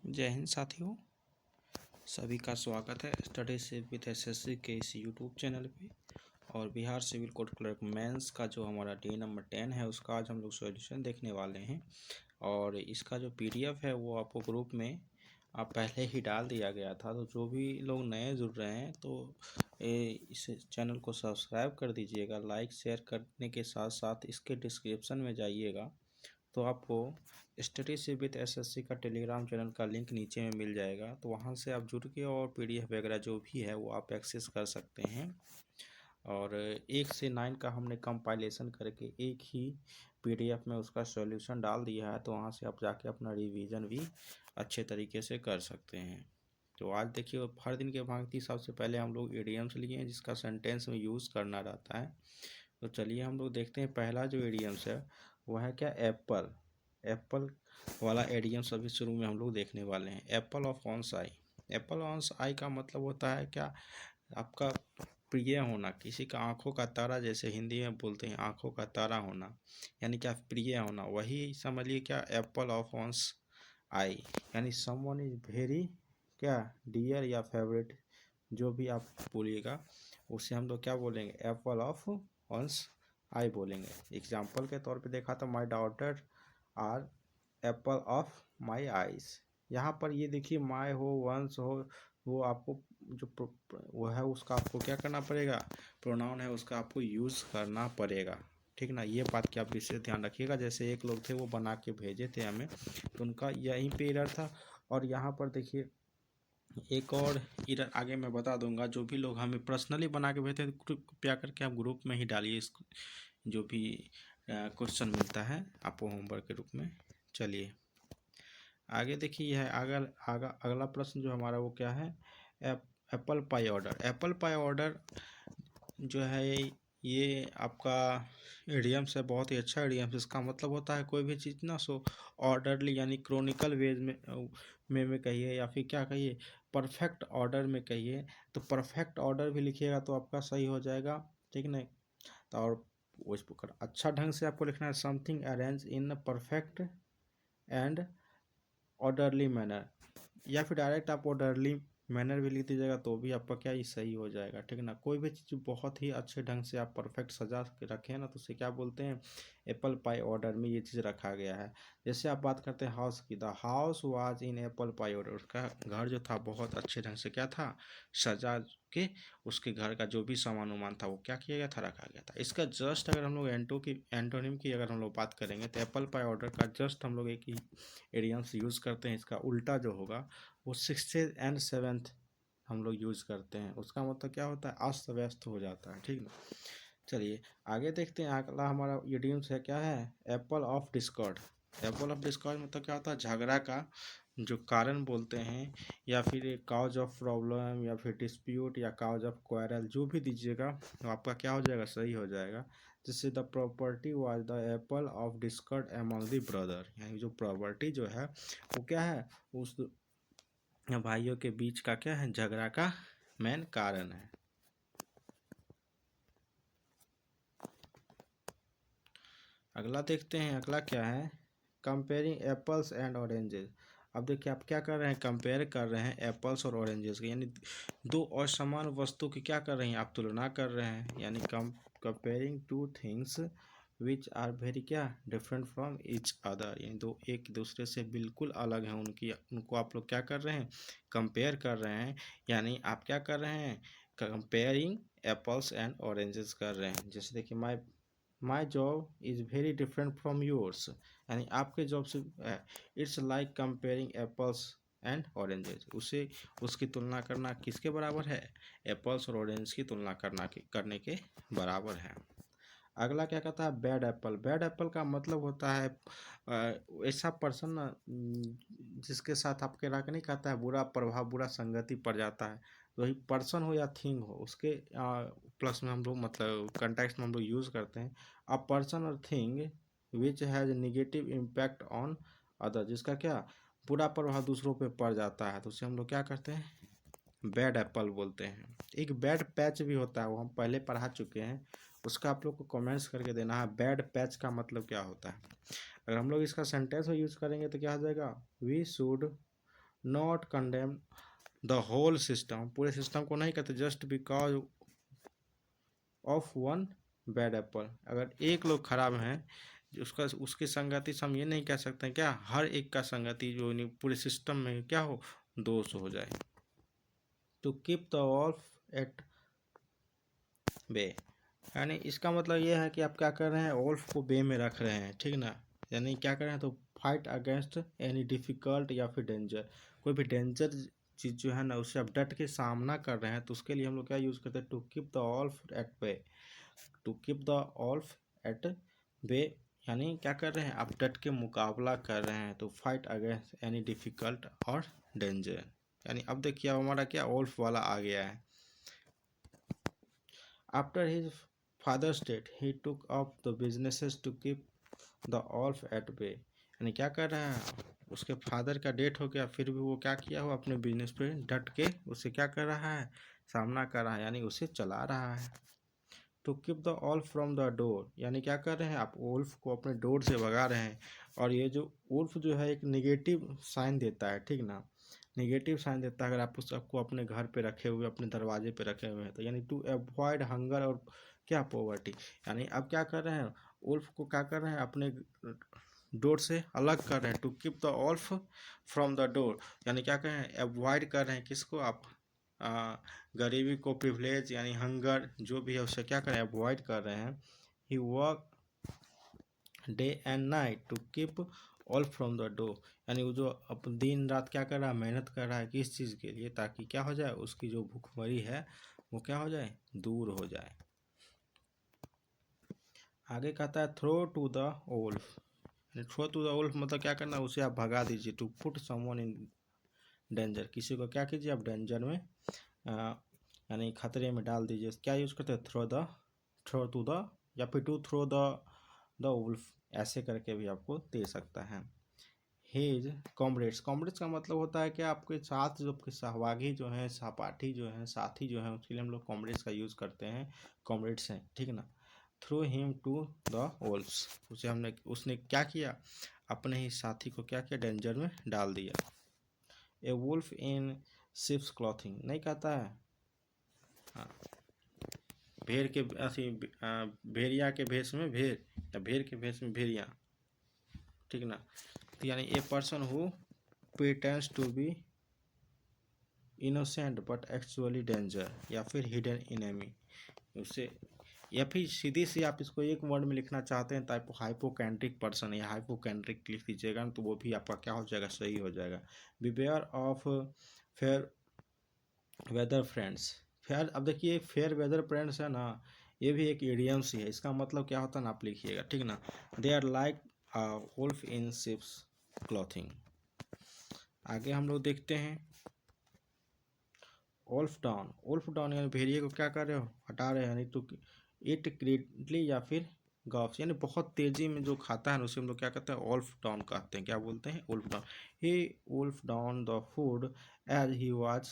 जय हिंद साथियों, सभी का स्वागत है स्टडी सिर्फ विद एसएससी के इस यूट्यूब चैनल पे। और Bihar civil court clerk mains का जो हमारा डे नंबर 10 है उसका आज हम लोग सॉल्यूशन देखने वाले हैं। और इसका जो पीडीएफ है वो आपको ग्रुप में आप पहले ही डाल दिया गया था, तो जो भी लोग नए जुड़ रहे हैं तो इस चैनल को सब्सक्राइब कर दीजिएगा। लाइक शेयर करने के साथ साथ इसके डिस्क्रिप्शन में जाइएगा तो आपको स्टडी से विद एसएससी का टेलीग्राम चैनल का लिंक नीचे में मिल जाएगा, तो वहाँ से आप जुड़ के और पीडीएफ वगैरह जो भी है वो आप एक्सेस कर सकते हैं। और 1 से 9 का हमने कंपाइलेशन करके एक ही पीडीएफ में उसका सॉल्यूशन डाल दिया है, तो वहाँ से आप जाके अपना रिवीजन भी अच्छे तरीके से कर सकते हैं। तो आज देखिए, हर दिन के भांति सबसे पहले हम लोग इडियम्स लिए हैं जिसका सेंटेंस में यूज़ करना रहता है। तो चलिए हम लोग देखते हैं। पहला जो इडियम्स है वह है क्या, एप्पल। एप्पल वाला इडियम्स अभी शुरू में हम लोग देखने वाले हैं। Apple of one's eye. Apple one's eye का मतलब होता है क्या, आपका प्रिय होना, किसी का आंखों का तारा, जैसे हिंदी में बोलते हैं आंखों का तारा होना, यानी क्या प्रिय होना, वही समझिए क्या एप्पल ऑफ ऑन्स आई। यानी समवन इज वेरी क्या डियर या फेवरेट, जो भी आप बोलिएगा उसे हम लोग क्या बोलेंगे, एप्पल ऑफ ऑन्स आई बोलेंगे। एग्जाम्पल के तौर पे देखा तो my daughter are apple of my eyes. यहाँ पर ये देखिए, माई हो वंस हो, वो आपको जो वो है उसका आपको क्या करना पड़ेगा, प्रोनाउन है उसका आपको यूज़ करना पड़ेगा। ठीक ना, ये बात की आप विशेष ध्यान रखिएगा। जैसे एक लोग थे वो बना के भेजे थे हमें, तो उनका यहीं पे एरर था। और यहाँ पर देखिए एक और एरर आगे मैं बता दूंगा। जो भी लोग हमें पर्सनली बना के भेजते हैं कृपया करके आप ग्रुप में ही डालिए इस जो भी क्वेश्चन मिलता है आपको होमवर्क के रूप में। चलिए आगे देखिए, यह अगला प्रश्न जो हमारा वो क्या है, apple pie order. Apple pie order जो है ये आपका इडियम्स है, बहुत ही अच्छा इडियम्स। इसका मतलब होता है कोई भी चीज़ ना सो ऑर्डरली, यानी क्रोनिकल वेज में कहिए या फिर क्या कहिए, परफेक्ट ऑर्डर में कहिए। तो परफेक्ट ऑर्डर भी लिखिएगा तो आपका सही हो जाएगा, ठीक नहीं। तो और उस प्रकार अच्छा ढंग से आपको लिखना है, something arrange in perfect and orderly manner, या फिर डायरेक्ट आप ऑर्डरली मैनर भी लिख दीजिएगा तो भी आपका क्या ही सही हो जाएगा, ठीक ना। कोई भी चीज़ बहुत ही अच्छे ढंग से आप परफेक्ट सजा के रखें ना तो उसे क्या बोलते हैं, एप्पल पाई ऑर्डर में ये चीज़ रखा गया है। जैसे आप बात करते हैं हाउस की, the house was in apple pie order. उसका घर जो था बहुत अच्छे ढंग से क्या था, सजा के उसके घर का जो भी सामान उमान था वो क्या किया गया था, रखा गया था। इसका जस्ट अगर हम लोग एंटोनिम की अगर हम लोग बात करेंगे तो एप्पल पाई ऑर्डर का जस्ट हम लोग एक ही एडियम्स यूज़ करते हैं। इसका उल्टा जो होगा वो 6th एंड 7th हम लोग यूज़ करते हैं। उसका मतलब क्या होता है, अस्त व्यस्त हो जाता है, ठीक ना। चलिए आगे देखते हैं। अगला हमारा इडियम्स है क्या है, Apple of Discord. Apple of Discord मतलब क्या होता है, झगड़ा का जो कारण बोलते हैं, या फिर काउज ऑफ प्रॉब्लम, या फिर डिस्प्यूट, या काउज ऑफ क्वारल, जो भी दीजिएगा तो आपका क्या हो जाएगा, सही हो जाएगा। जैसे the property was the Apple of Discord among the brother, यानी जो प्रॉपर्टी जो है वो क्या है, उस भाइयों के बीच का क्या है, झगड़ा का मेन कारण है। अगला देखते हैं, अगला क्या है, कंपेयरिंग एप्पल्स एंड ऑरेंजेस। अब देखिए आप क्या कर रहे हैं, कंपेयर कर रहे हैं एप्पल्स और ऑरेंजेस की, यानी दो असमान वस्तु की क्या कर रहे हैं, आप तुलना कर रहे हैं। यानी comparing two things which are very क्या डिफरेंट फ्रॉम ईच अदर, यानी दो एक दूसरे से बिल्कुल अलग हैं, उनको आप लोग क्या कर रहे हैं, कंपेयर कर रहे हैं। यानी आप क्या कर रहे हैं, कंपेयरिंग एप्पल्स एंड ऑरेंजेस कर रहे हैं। जैसे देखिए, my job is very different from yours, यानी आपके जॉब से it's like comparing apples and oranges. उसे उसकी तुलना करना किसके बराबर है, एप्पल्स और ऑरेंज की तुलना करने के बराबर है। अगला क्या कहता है, बैड एप्पल। बैड एप्पल का मतलब होता है ऐसा पर्सन ना जिसके साथ आपके राग नहीं कहता है, बुरा प्रभाव, बुरा संगति पड़ जाता है। तो वही पर्सन हो या थिंग हो, उसके प्लस में हम लोग मतलब कंटेक्स्ट में हम लोग यूज़ करते हैं अ पर्सन और thing which has negative impact on other, जिसका क्या बुरा प्रभाव दूसरों पे पड़ जाता है, तो उसे हम लोग क्या करते हैं, बैड एप्पल बोलते हैं। एक बैड पैच भी होता है, वो हम पहले पढ़ा चुके हैं, उसका आप लोग को कमेंट्स करके देना है, बैड पैच का मतलब क्या होता है। अगर हम लोग इसका सेंटेंस में यूज़ करेंगे तो क्या हो जाएगा, we should not condemn the whole system, पूरे सिस्टम को नहीं कहते, just because of one bad apple. अगर एक लोग खराब हैं, उसका उसकी संगति से हम ये नहीं कह सकते क्या हर एक का संगति जो नहीं पूरे सिस्टम में क्या हो, दोष हो जाए। To keep the wolf at bay, यानी इसका मतलब ये है कि आप क्या कर रहे हैं, वॉल्फ को बे में रख रहे हैं, ठीक ना। यानी क्या कर रहे हैं, तो फाइट अगेंस्ट एनी डिफिकल्ट या फिर डेंजर, कोई भी डेंजर चीज़ जो है ना उससे आप डट के सामना कर रहे हैं, तो उसके लिए हम लोग क्या यूज़ करते हैं, to keep the wolf at bay. To keep the wolf at bay यानी क्या कर रहे हैं, आप डट के मुकाबला कर रहे हैं, तो फाइट अगेंस्ट एनी डिफिकल्ट और डेंजर। यानी अब देखिए अब हमारा क्या वॉल्फ वाला आ गया है। After his father's death he took up the businesses to keep the wolf at bay, यानी क्या कर रहा है, उसके फादर का डेथ हो गया, फिर भी वो क्या किया हो, अपने बिजनेस पे डट के उसे क्या कर रहा है, सामना कर रहा है, यानी उसे चला रहा है। To keep the wolf from the door, यानी क्या कर रहे हैं, आप वोल्फ को अपने डोर से भगा रहे हैं। और ये जो वोल्फ जो है एक निगेटिव साइन देता है, ठीक ना, निगेटिव साइन देता है अगर आप उसको अपने घर पे रखे हुए, अपने दरवाजे पे रखे हुए हैं, तो यानी टू अवॉइड हंगर और क्या पॉवर्टी, यानी अब क्या कर रहे हैं, वोल्फ को क्या कर रहे हैं, अपने डोर से अलग कर रहे हैं। To keep the wolf from the door, यानी क्या कर रहे हैं, अवॉइड कर रहे हैं किसको, आप गरीबी को, प्रिविलेज यानी हंगर जो भी है उसे क्या करें, अवॉइड कर रहे हैं। He work day and night to keep all from the door, यानी वो जो अपन दिन रात क्या कर रहा है, मेहनत कर रहा है किस चीज़ के लिए, ताकि क्या हो जाए, उसकी जो भूखमरी है वो क्या हो जाए, दूर हो जाए। आगे कहता है throw to the wolf, throw to the wolf मतलब क्या करना, उसे आप भगा दीजिए। To put someone in danger, किसी को क्या कीजिए, आप डेंजर में यानी खतरे में डाल दीजिए। क्या यूज़ करते हैं, थ्रो टू द, या फिर टू थ्रो द वुल्फ, ऐसे करके भी आपको दे सकता है। हिज कॉमरेड्स, कॉमरेड्स का मतलब होता है कि आपके साथ जो आपके सहभागी जो हैं, सहपाठी जो हैं, साथी जो हैं, उसके लिए हम लोग कॉमरेड्स का यूज़ करते हैं, कॉमरेड्स हैं, ठीक ना। थ्रू हिम टू द वोल्फ्स, उसने क्या किया, अपने ही साथी को क्या किया, डेंजर में डाल दिया। ए वुल्फ इन शिप्स क्लॉथिंग, नहीं कहता है, हाँ, भेड़ के ऐसी भेड़िया के भेष में भेड़, या भेड़ के भेष में भेड़िया, ठीक ना। तो यानी a person who pretends to be innocent but actually danger, या फिर हिडन इनेमी, उससे, या फिर सीधी सी आप इसको एक वर्ड में लिखना चाहते हैं तो हाइपोकेंड्रिक पर्सन या हाइपोकेंड्रिक लिख दीजिएगा, तो वो भी आपका क्या हो जाएगा, सही हो जाएगा। Beware of fair weather friends, fair, अब देखिए फेयर वेदर फ्रेंड्स है ना, ये भी एक इडियम्स ही है, इसका मतलब क्या होता है ना, आप लिखिएगा, ठीक ना। They are like wolf in sheep's clothing. आगे हम लोग देखते हैं वुल्फ डाउन यानी भेड़िए को क्या कर रहे हो, हटा रहे हैं, यानी तो इट ग्रेटली या फिर गॉफ्स, यानी बहुत तेजी में जो खाता है ना उसे हम लोग क्या कहते हैं, वुल्फ डाउन कहते हैं। क्या बोलते हैं, wolf down. He wolf down the food as he was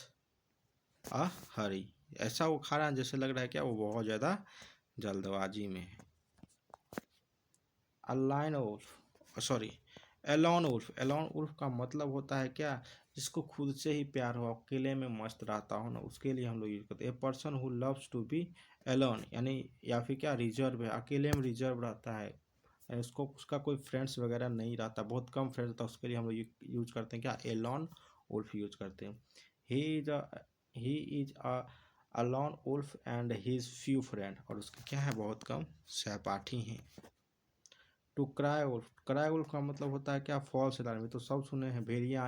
a hurry, ऐसा वो खा रहा है जैसे लग रहा है क्या वो बहुत ज़्यादा जल्दबाजी में है। Align wolf, sorry, alone wolf, alone wolf का मतलब होता है क्या, जिसको खुद से ही प्यार हो, अकेले में मस्त रहता हो ना, उसके लिए हम लोग यूज करते हैं। A person who loves to be alone, यानी या फिर क्या रिजर्व है, अकेले में रिजर्व रहता है, यानी उसको उसका कोई फ्रेंड्स वगैरह नहीं रहता, बहुत कम फ्रेंड्स रहता है, उसके लिए हम लोग यूज करते हैं क्या, एलोन वुल्फ यूज करते हैं। He is a lone wolf and his few friend, और उसके क्या है, बहुत कम सहपाठी हैं। To cry wolf, cry wolf का मतलब होता है क्या, फॉल्स अलार्म, तो सब सुने हैं, भेड़िया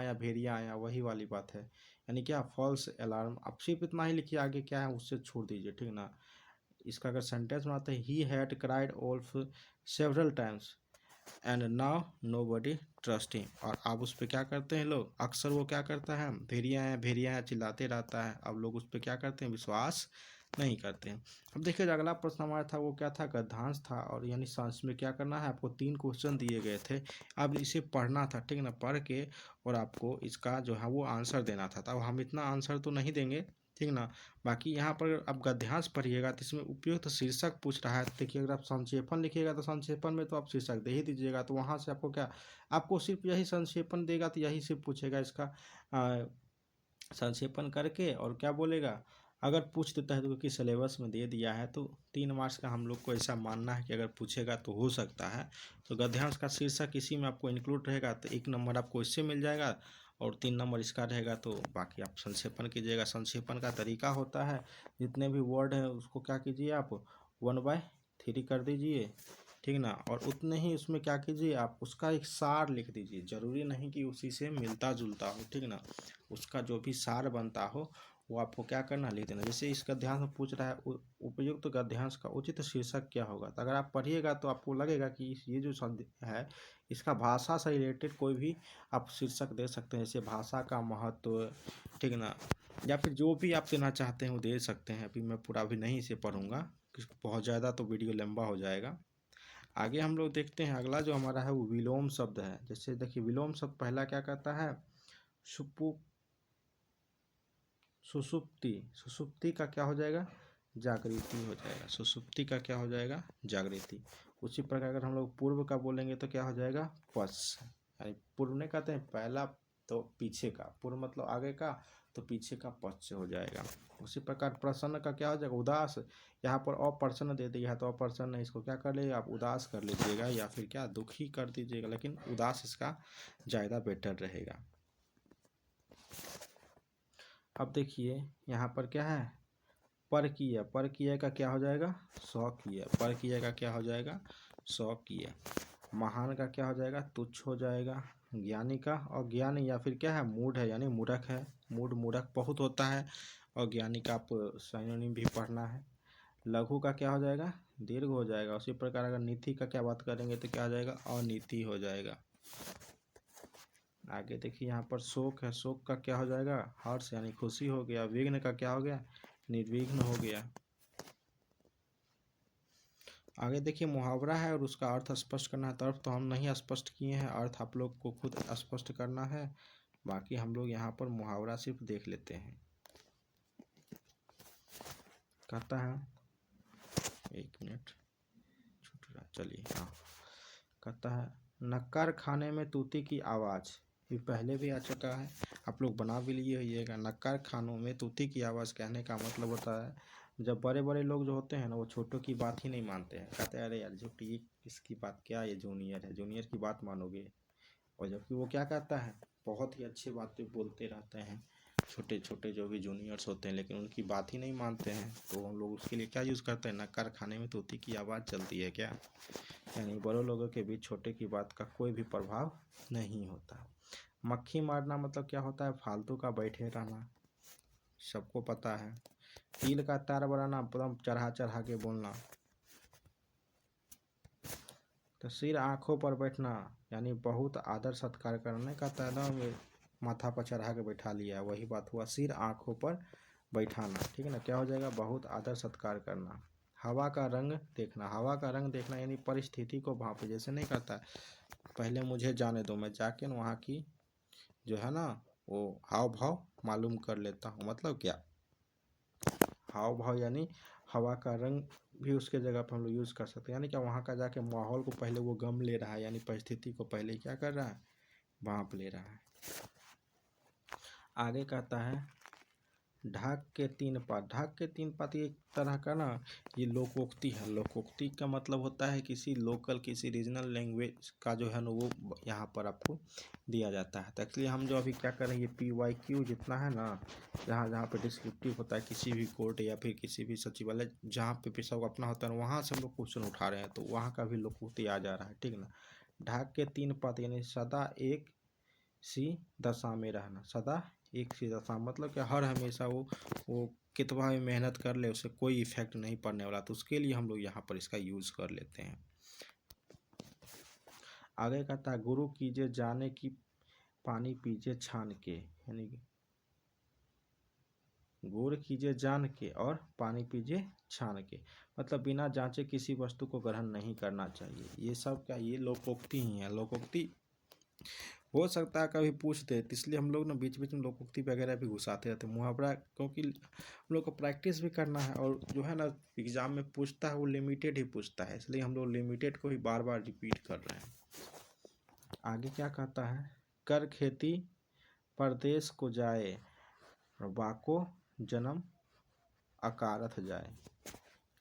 आया, वही वाली बात है, यानी क्या, फॉल्स अलार्म। आप सिर्फ इतना ही लिखिए, आगे क्या है उससे छोड़ दीजिए, ठीक ना। इसका अगर सेंटेंस बनाते हैं, he had cried wolf several times and now nobody trust him, और आप उस पर क्या करते हैं लोग, अक्सर वो क्या करता है, भेड़िया है चिल्लाते रहता है, अब लोग उस पर क्या करते हैं, विश्वास नहीं करते हैं। अब देखिए जो अगला प्रश्न हमारा था वो क्या था, गद्यांश था, और यानी साइंस में क्या करना है, आपको 3 क्वेश्चन दिए गए थे, अब इसे पढ़ना था, ठीक ना, पढ़ के और आपको इसका जो है वो आंसर देना था। अब हम इतना आंसर तो नहीं देंगे, ठीक ना। बाकी यहाँ पर आप गद्यांश पढ़िएगा तो इसमें उपयुक्त शीर्षक पूछ रहा है, देखिए अगर आप संक्षेपण लिखिएगा तो संक्षेपण में तो आप शीर्षक दे ही दीजिएगा, तो वहाँ से आपको क्या, आपको सिर्फ यही संक्षेपण देगा, तो यही से पूछेगा इसका संक्षेपण करके, और क्या बोलेगा, अगर पूछ देता है तो क्योंकि सिलेबस में दे दिया है तो 3 मार्क्स का हम लोग को ऐसा मानना है कि अगर पूछेगा तो हो सकता है। तो गद्यांश का शीर्षक इसी में आपको इंक्लूड रहेगा, तो 1 नंबर आपको इससे मिल जाएगा और 3 नंबर इसका रहेगा। तो बाकी आप संक्षेपण कीजिएगा। संक्षेपण का तरीका होता है, जितने भी वर्ड हैं उसको क्या कीजिए आप 1/3 कर दीजिए, ठीक ना, और उतने ही उसमें क्या कीजिए आप उसका एक सार लिख दीजिए। ज़रूरी नहीं कि उसी से मिलता जुलता हो, ठीक ना, उसका जो भी सार बनता हो वो आपको क्या करना, लिख देना। जैसे इस गद्यांश में पूछ रहा है उपयुक्त गद्यांश का उचित शीर्षक क्या होगा, तो अगर आप पढ़िएगा तो आपको लगेगा कि ये जो शब्द है इसका भाषा से रिलेटेड कोई भी आप शीर्षक दे सकते हैं, जैसे भाषा का महत्व, ठीक ना, या फिर जो भी आप देना चाहते हैं वो दे सकते हैं। अभी मैं पूरा भी नहीं इसे पढ़ूंगा, बहुत ज़्यादा तो वीडियो लंबा हो जाएगा। आगे हम लोग देखते हैं, अगला जो हमारा है वो विलोम शब्द है। जैसे देखिए विलोम शब्द पहला क्या कहता है, सुपु सुसुप्ति, सुसुप्ति का क्या हो जाएगा, जागृति हो जाएगा। सुसुप्ति का क्या हो जाएगा, जागृति। उसी प्रकार अगर हम लोग पूर्व का बोलेंगे तो क्या हो जाएगा, पश्च, यानी पूर्व नहीं कहते हैं पहला तो पीछे का, पूर्व मतलब आगे का, तो पीछे का पश्च हो जाएगा। उसी प्रकार प्रसन्न का क्या हो जाएगा, उदास। यहाँ पर अप्रसन्न दे दिया है तो अप्रसन्न इसको क्या कर लीजिएगा आप, उदास कर लीजिएगा, या फिर क्या दुखी कर दीजिएगा, लेकिन उदास इसका ज़्यादा बेटर रहेगा। अब देखिए यहाँ पर क्या है, परकीय, परकीय का क्या हो जाएगा, स्वकीय, परकीय का क्या हो जाएगा, स्वकीय। महान का क्या हो जाएगा, तुच्छ हो जाएगा। ज्ञानी का, और ज्ञानी या फिर क्या है, मूढ़ है यानी मूढ़क है, मूढ़ मूढ़क बहुत होता है, और ज्ञानी का आप सिनोनिम भी पढ़ना है। लघु का क्या हो जाएगा, दीर्घ हो जाएगा। उसी प्रकार अगर नीति का क्या बात करेंगे तो क्या हो जाएगा, अनीति हो जाएगा। आगे देखिए यहाँ पर शोक है, शोक का क्या हो जाएगा, हर्ष यानी खुशी हो गया। विघ्न का क्या हो गया, निर्विघ्न हो गया। आगे देखिए मुहावरा है और उसका अर्थ स्पष्ट करना है, अर्थ तो हम नहीं स्पष्ट किए हैं, अर्थ आप लोग को खुद स्पष्ट करना है। बाकी हम लोग यहाँ पर मुहावरा सिर्फ देख लेते हैं। कहता है, 1 मिनट छूट रहा, चलिए हाँ। कहता है, नक्कर खाने में तूती की आवाज़, ये पहले भी आ चुका है, आप लोग बना भी लिए होइएगा। नक्कर खानों में तूती की आवाज़ कहने का मतलब होता है जब बड़े बड़े लोग जो होते हैं ना वो छोटों की बात ही नहीं मानते हैं, कहते हैं अरे यार झुट्टी, ये किसकी बात, क्या ये जूनियर है, जूनियर की बात मानोगे। और जबकि वो क्या कहता है, बहुत ही अच्छी बातें बोलते रहते हैं छोटे छोटे जो भी जूनियर्स होते हैं, लेकिन उनकी बात ही नहीं मानते हैं। तो हम लोग उसके लिए क्या यूज़ करते हैं, नक्कर खाने में तूती की आवाज़ चलती है क्या, यानी बड़े लोगों के बीच छोटे की बात का कोई भी प्रभाव नहीं होता। मक्खी मारना मतलब क्या होता है, फालतू का बैठे रहना, सबको पता है। तिल का तार बनाना, एकदम चढ़ा चढ़ा के बोलना। तो सिर आँखों पर बैठना यानी बहुत आदर सत्कार करने का, ताना में माथा पर चढ़ा के बैठा लिया, वही बात हुआ सिर आँखों पर बैठाना, ठीक है ना, क्या हो जाएगा, बहुत आदर सत्कार करना। हवा का रंग देखना, हवा का रंग देखना यानी परिस्थिति को भांपे, जैसे नहीं करता पहले मुझे जाने दो, मैं जाके वहाँ की जो है ना वो हाव भाव मालूम कर लेता हूँ। मतलब क्या, हाव भाव यानी हवा का रंग भी उसके जगह पर हम लोग यूज़ कर सकते हैं, यानी क्या वहाँ का जाके माहौल को पहले वो गम ले रहा है, यानी परिस्थिति को पहले क्या कर रहा है, भांप ले रहा है। आगे कहता है, ढाक के 3 पात, ढाक के 3 पात एक तरह का ना ये लोकोक्ति है। लोकोक्ति का मतलब होता है किसी लोकल, किसी रीजनल लैंग्वेज का जो है ना वो यहाँ पर आपको दिया जाता है। तो एक्चुअली हम जो अभी क्या कर रहे हैं, ये PYQ जितना है ना, जहाँ जहाँ पे डिस्क्रिप्टिव होता है किसी भी कोर्ट या फिर किसी भी सचिवालय जहाँ पे पेशा अपना होता है वहाँ से हम लोग क्वेश्चन उठा रहे हैं, तो वहाँ का भी लोकोक्ति आ जा रहा है, ठीक ना। ढाक के 3 पात यानी सदा एक सी दशा में रहना, सदा एक सी दशा मतलब कि हर हमेशा वो कितना भी मेहनत कर ले उसे कोई इफेक्ट नहीं पड़ने वाला, तो उसके लिए हम लोग यहाँ पर इसका यूज़ कर लेते हैं। आगे कहता है, गुरु कीजिए जाने की पानी पीजिए छान के, यानी गुड़ कीजिए जान के और पानी पीजिए छान के, मतलब बिना जांचे किसी वस्तु को ग्रहण नहीं करना चाहिए। ये सब क्या, ये लोकोक्ति ही है। लोकोक्ति हो सकता है कभी पूछ दे, तो इसलिए हम लोग ना बीच बीच में लोकोक्ति वगैरह भी घुसाते रहते हैं, मुहावरा, क्योंकि हम लोग को प्रैक्टिस भी करना है। और जो है ना एग्जाम में पूछता है वो लिमिटेड ही पूछता है, इसलिए हम लोग लिमिटेड को ही बार बार रिपीट कर रहे हैं। आगे क्या कहता है, कर खेती परदेश को जाए, बाको जन्म अकारथ जाए।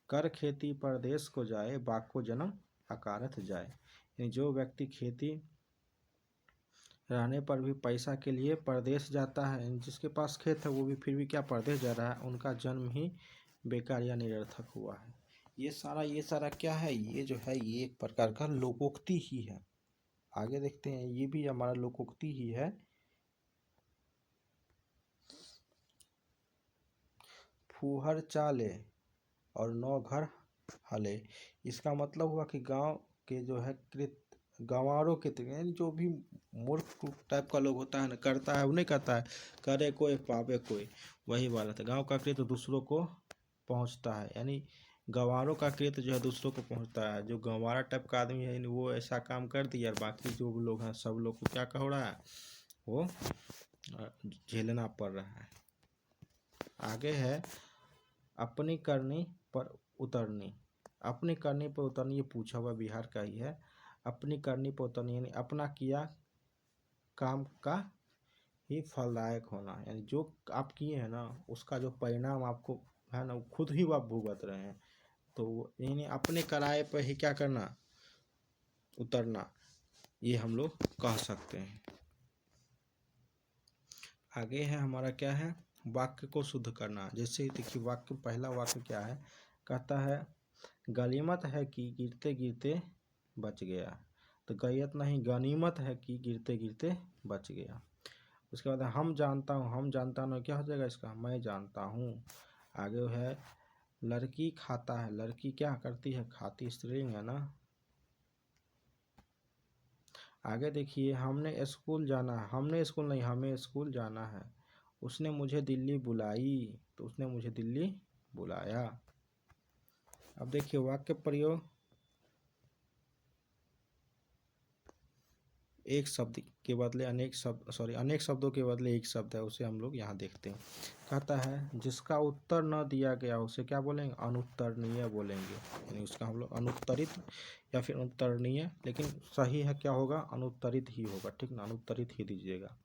कर खेती परदेश को जाए, बाको जन्म अकारथ जाए। यानी जो व्यक्ति खेती रहने पर भी पैसा के लिए परदेश जाता है, जिसके पास खेत है वो भी फिर भी क्या परदेश जा रहा है, उनका जन्म ही बेकार या निरर्थक हुआ है। ये सारा क्या है, ये जो है ये एक प्रकार का लोकोक्ति ही है। आगे देखते हैं, ये भी हमारा लोकोक्ति ही है। फूहर चाले और 9 घर हले। इसका मतलब हुआ कि गांव के जो है कृत गंवारों के, यानी जो भी मूर्ख टाइप का लोग होता है ना, करता है वो नहीं करता है, करे कोई पावे कोई, वही वाला था। गांव का कृत दूसरों को पहुंचता है, यानी गंवारों का कृत जो है दूसरों को पहुंचता है। जो गंवारा टाइप का आदमी है वो ऐसा काम कर दिया, और बाकी जो लोग हैं सब लोग को क्या हो रहा है, वो झेलना पड़ रहा है। आगे है अपनी करनी पर उतरनी। अपनी करनी पर उतरनी, ये पूछा हुआ बिहार का ही है। अपनी करनी पर उतरनी यानी अपना किया काम का ही फलदायक होना, यानी जो आप किए हैं ना उसका जो परिणाम आपको है ना खुद ही आप भुगत रहे हैं। तो यानी अपने कराए पर ही क्या करना, उतरना, ये हम लोग कह सकते हैं। आगे है हमारा क्या है, वाक्य को शुद्ध करना। जैसे देखिए वाक्य, पहला वाक्य क्या है, कहता है गनीमत है कि गिरते गिरते बच गया। तो गैयत नहीं, गनीमत है कि गिरते गिरते बच गया। उसके बाद हम जानता हूँ, हम जानता हूँ क्या हो जाएगा इसका, मैं जानता हूँ। आगे है लड़की खाता है, लड़की क्या करती है, खाती, स्त्रीलिंग है ना। आगे देखिए हमने स्कूल जाना है, हमने स्कूल नहीं, हमें स्कूल जाना है। उसने मुझे दिल्ली बुलाई, तो उसने मुझे दिल्ली बुलाया। अब देखिए वाक्य प्रयोग, एक शब्द के बदले अनेक शब्द, अनेक शब्दों के बदले एक शब्द है, उसे हम लोग यहाँ देखते हैं। कहता है जिसका उत्तर न दिया गया उसे क्या बोलेंगे, अनुत्तरणीय बोलेंगे। यानी उसका हम लोग अनुत्तरित या फिर अनुत्तरणीय, लेकिन सही है क्या होगा, अनुत्तरित ही होगा, ठीक ना, अनुत्तरित ही दीजिएगा।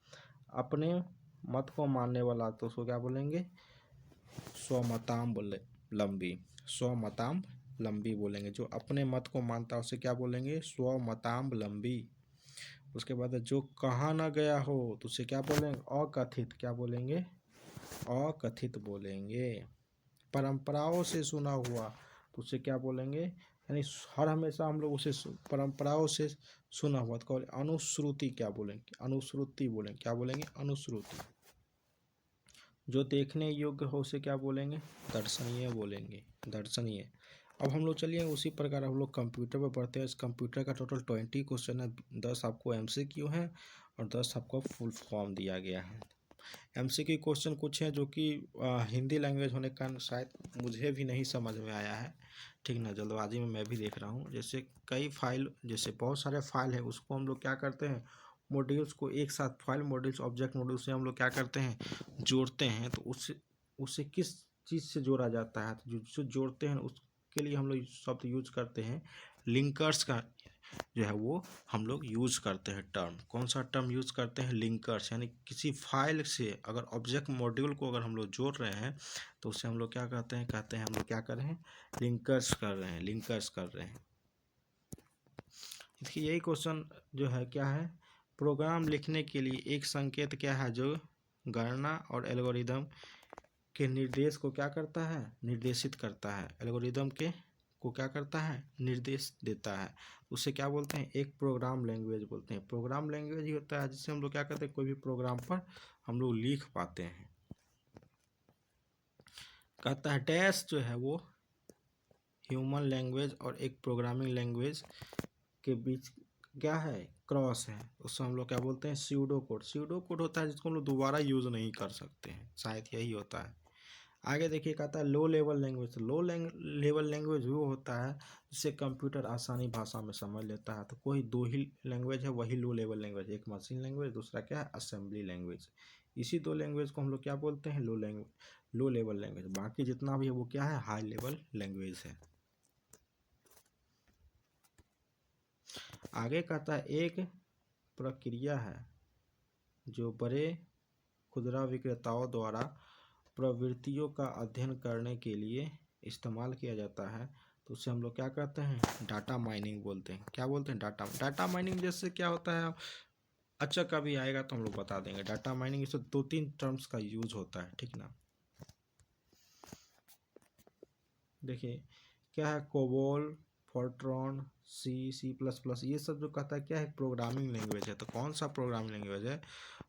अपने मत को मानने वाला तो उसको क्या बोलेंगे, स्वमताम बोले लंबी, स्वमताम लंबी बोलेंगे। जो अपने मत को मानता है उसे क्या बोलेंगे, स्वमताम लंबी। उसके बाद जो कहा ना गया हो तो उसे क्या बोलेंगे, अकथित, क्या बोलेंगे, अकथित बोलेंगे। परंपराओं से सुना हुआ तो उसे क्या बोलेंगे, यानी हर हमेशा हम लोग उसे परंपराओं से सुना हुआ तो अनुश्रुति क्या बोलेंगे, अनुश्रुति बोलेंगे, क्या बोलेंगे, अनुश्रुति। जो देखने योग्य हो उसे क्या बोलेंगे, दर्शनीय बोलेंगे, दर्शनीय। अब हम लोग चलिए उसी प्रकार हम लोग कंप्यूटर पर पढ़ते हैं। इस कंप्यूटर का टोटल 20 क्वेश्चन है, 10 आपको MCQ है और 10 आपको फुल फॉर्म दिया गया है। MCQ क्वेश्चन कुछ हैं जो कि हिंदी लैंग्वेज होने के कारण शायद मुझे भी नहीं समझ में आया है, ठीक ना, जल्दबाजी में मैं भी देख रहा हूँ। जैसे कई फाइल, जैसे बहुत सारे फाइल है, उसको हम लोग क्या करते हैं, मॉड्यूल्स को एक साथ, फाइल मॉड्यूल्स ऑब्जेक्ट मॉड्यूल से हम लोग क्या करते हैं, जोड़ते हैं। तो उससे किस चीज़ से जोड़ा जाता है, तो जो जोड़ते हैं उसके लिए हम लोग शब्द यूज करते हैं लिंकर्स का, जो है वो हम लोग यूज़ करते हैं टर्म। कौन सा टर्म यूज़ करते हैं, लिंकर्स। यानी किसी फाइल से अगर ऑब्जेक्ट मॉड्यूल को अगर हम लोग जोड़ रहे हैं तो उसे हम लोग क्या कहते हैं, कहते हैं हम लोग क्या कर रहे हैं, लिंकर्स कर रहे हैं, लिंकर्स कर रहे हैं। देखिए यही क्वेश्चन जो है क्या है, प्रोग्राम लिखने के लिए एक संकेत क्या है जो गणना और एल्गोरिदम के निर्देश को क्या करता है, निर्देशित करता है। एल्गोरिदम के को क्या करता है, निर्देश देता है। उसे क्या बोलते हैं, एक प्रोग्राम लैंग्वेज बोलते हैं। प्रोग्राम लैंग्वेज ही होता है जिससे हम लोग क्या करते हैं, कोई भी प्रोग्राम पर हम लोग लिख पाते हैं। कहता है डैश जो है वो ह्यूमन लैंग्वेज और एक प्रोग्रामिंग लैंग्वेज के बीच क्या है, क्रॉस है। उसको हम लोग क्या बोलते हैं, स्यूडो कोड। स्यूडो कोड होता है जिसको हम लोग दोबारा यूज़ नहीं कर सकते हैं, शायद यही होता है। आगे देखिए कहता है low level language. Low level language वो होता है जिसे कंप्यूटर आसानी भाषा में समझ लेता है। तो कोई दो ही लैंग्वेज है, वही लो लेवल लैंग्वेज। एक मशीन लैंग्वेज, दूसरा क्या है, असेंबली लैंग्वेज। इसी दो लैंग्वेज को हम लोग क्या बोलते हैं, लो लेवल लैंग्वेज। बाकी जितना भी है वो क्या है, हाई लेवल लैंग्वेज है। आगे कहता है एक प्रक्रिया है जो बड़े खुदरा विक्रेताओं द्वारा प्रवृत्तियों का अध्ययन करने के लिए इस्तेमाल किया जाता है। तो उसे हम लोग क्या कहते हैं, डाटा माइनिंग बोलते हैं। क्या बोलते हैं, डाटा माइनिंग। जैसे क्या होता है, अच्छा कभी आएगा तो हम लोग बता देंगे। डाटा माइनिंग इसमें 2-3 टर्म्स का यूज होता है, ठीक ना। देखिए क्या है, COBOL, Fortran, C plus plus, ये सब जो कहता है क्या है, प्रोग्रामिंग लैंग्वेज है। तो कौन सा प्रोग्रामिंग लैंग्वेज है,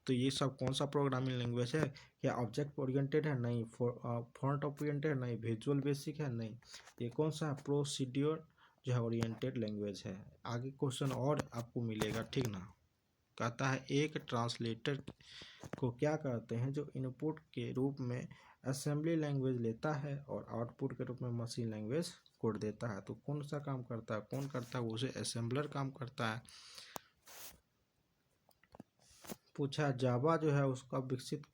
तो ये सब कौन सा प्रोग्रामिंग लैंग्वेज है, क्या ऑब्जेक्ट ओरिएंटेड है, नहीं। फॉन्ट ओरिएंटेड, नहीं। विजुअल बेसिक है, नहीं। ये कौन सा है, प्रोसीड्यूर जो है ओरिएंटेड लैंग्वेज है। आगे क्वेश्चन और आपको मिलेगा, ठीक ना। कहता है एक ट्रांसलेटर को क्या कहते हैं जो इनपुट के रूप में असेंबली लैंग्वेज लेता है और आउटपुट के रूप में मशीन लैंग्वेज कोड देता है। तो कौन सा काम करता है, कौन करता है, उसे असेंबलर काम करता है। पूछा जावा जो है उसका विकसित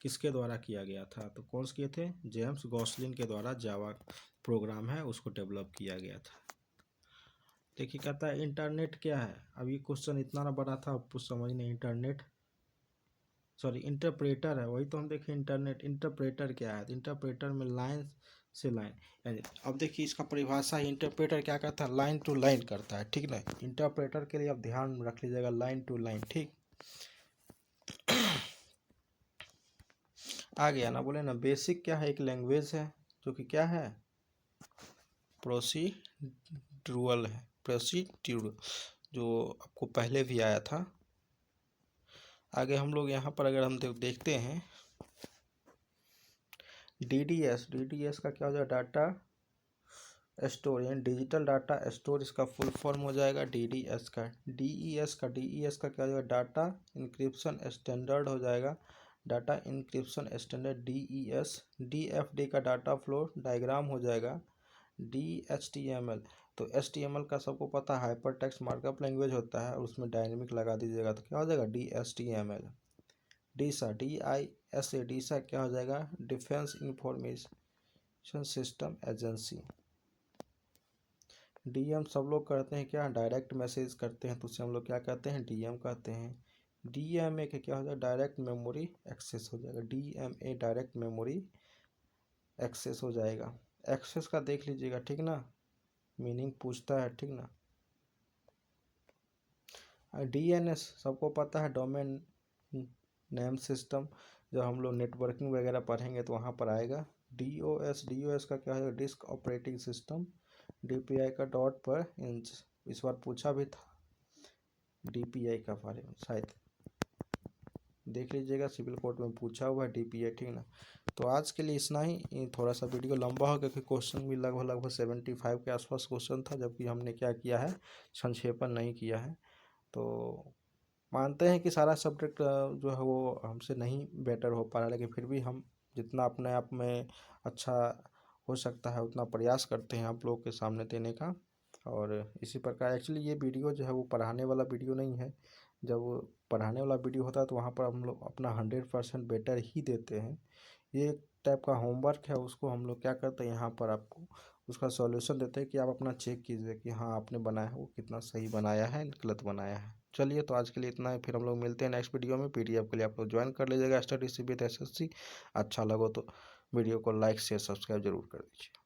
किसके द्वारा किया गया था, तो कौन से किए थे, जेम्स गॉसलिन के द्वारा जावा प्रोग्राम है उसको डेवलप किया गया था। देखिए कहता है इंटरनेट क्या है। अब ये क्वेश्चन इतना ना बड़ा था, आपको समझ नहीं। इंटरनेट, सॉरी, इंटरप्रेटर है, वही तो हम देखें। इंटरप्रेटर क्या है, इंटरप्रेटर में लाइन से लाइन, यानी अब देखिए इसका परिभाषा ही, इंटरप्रेटर क्या करता है, लाइन टू लाइन करता है, ठीक ना। इंटरप्रेटर के लिए आप ध्यान रख लीजिएगा, लाइन टू लाइन, ठीक। आ गया ना, बोले ना। बेसिक क्या है, एक लैंग्वेज है जो कि क्या है, प्रोसीड्यूरल है। प्रोसीड्यूरल जो आपको पहले भी आया था। आगे हम लोग यहाँ पर अगर हम देखते हैं डीडीएस का क्या हो जाएगा, डाटा स्टोर, यानी डिजिटल डाटा स्टोर, इसका फुल फॉर्म हो जाएगा डीडीएस का। डीईएस का क्या हो जाएगा, डाटा इंक्रिप्शन स्टैंडर्ड हो जाएगा। Data encryption standard DES. DFD का डाटा फ्लो डायग्राम हो जाएगा डीएचटीएमएल। तो एचटीएमएल का सबको पता है हाइपर टेक्स्ट मार्कअप लैंग्वेज होता है, और उसमें डायनेमिक लगा दीजिएगा तो क्या हो जाएगा, डीएचटीएमएल। डीसा, डीआईएसए, डीसा क्या हो जाएगा, defence information system agency. DM सब लोग करते हैं क्या, डायरेक्ट मैसेज करते हैं, तो उसे हम लोग क्या कहते हैं, डीएम कहते हैं। डीएमए के क्या हो जाएगा, डायरेक्ट मेमोरी एक्सेस हो जाएगा। डीएमए डायरेक्ट मेमोरी एक्सेस हो जाएगा। एक्सेस का देख लीजिएगा, ठीक ना, मीनिंग पूछता है, ठीक ना। डीएनएस सबको पता है, डोमेन नेम सिस्टम, जब हम लोग नेटवर्किंग वगैरह पढ़ेंगे तो वहाँ पर आएगा। डीओएस का क्या है, डिस्क ऑपरेटिंग सिस्टम। डीपीआई का डॉट पर इंच, इस बार पूछा भी था डीपीआई का बारे में, शायद देख लीजिएगा, सिविल कोर्ट में पूछा हुआ है डीपीआई, ठीक ना। तो आज के लिए इतना ही। थोड़ा सा वीडियो लंबा हो क्योंकि क्वेश्चन भी लगभग 75 के आसपास क्वेश्चन था, जबकि हमने क्या किया है, संक्षेपण नहीं किया है। तो मानते हैं कि सारा सब्जेक्ट जो है वो हमसे नहीं बेटर हो पा रहा है, लेकिन फिर भी हम जितना अपने आप में अच्छा हो सकता है उतना प्रयास करते हैं आप लोगों के सामने देने का। और इसी प्रकार एक्चुअली ये वीडियो जो है वो पढ़ाने वाला वीडियो नहीं है। जब पढ़ाने वाला वीडियो होता है तो वहाँ पर हम लोग अपना 100% बेटर ही देते हैं। ये एक टाइप का होमवर्क है, उसको हम लोग क्या करते हैं, यहाँ पर आपको उसका सॉल्यूशन देते हैं कि आप अपना चेक कीजिए कि हाँ आपने बनाया है वो कितना सही बनाया है, गलत बनाया है। चलिए, तो आज के लिए इतना है, फिर हम लोग मिलते हैं नेक्स्ट वीडियो में। पीडीएफ के लिए आप लोग ज्वाइन कर लीजिएगा स्टडी विद एसएससी। अच्छा लगा तो वीडियो को लाइक शेयर सब्सक्राइब जरूर कर दीजिए।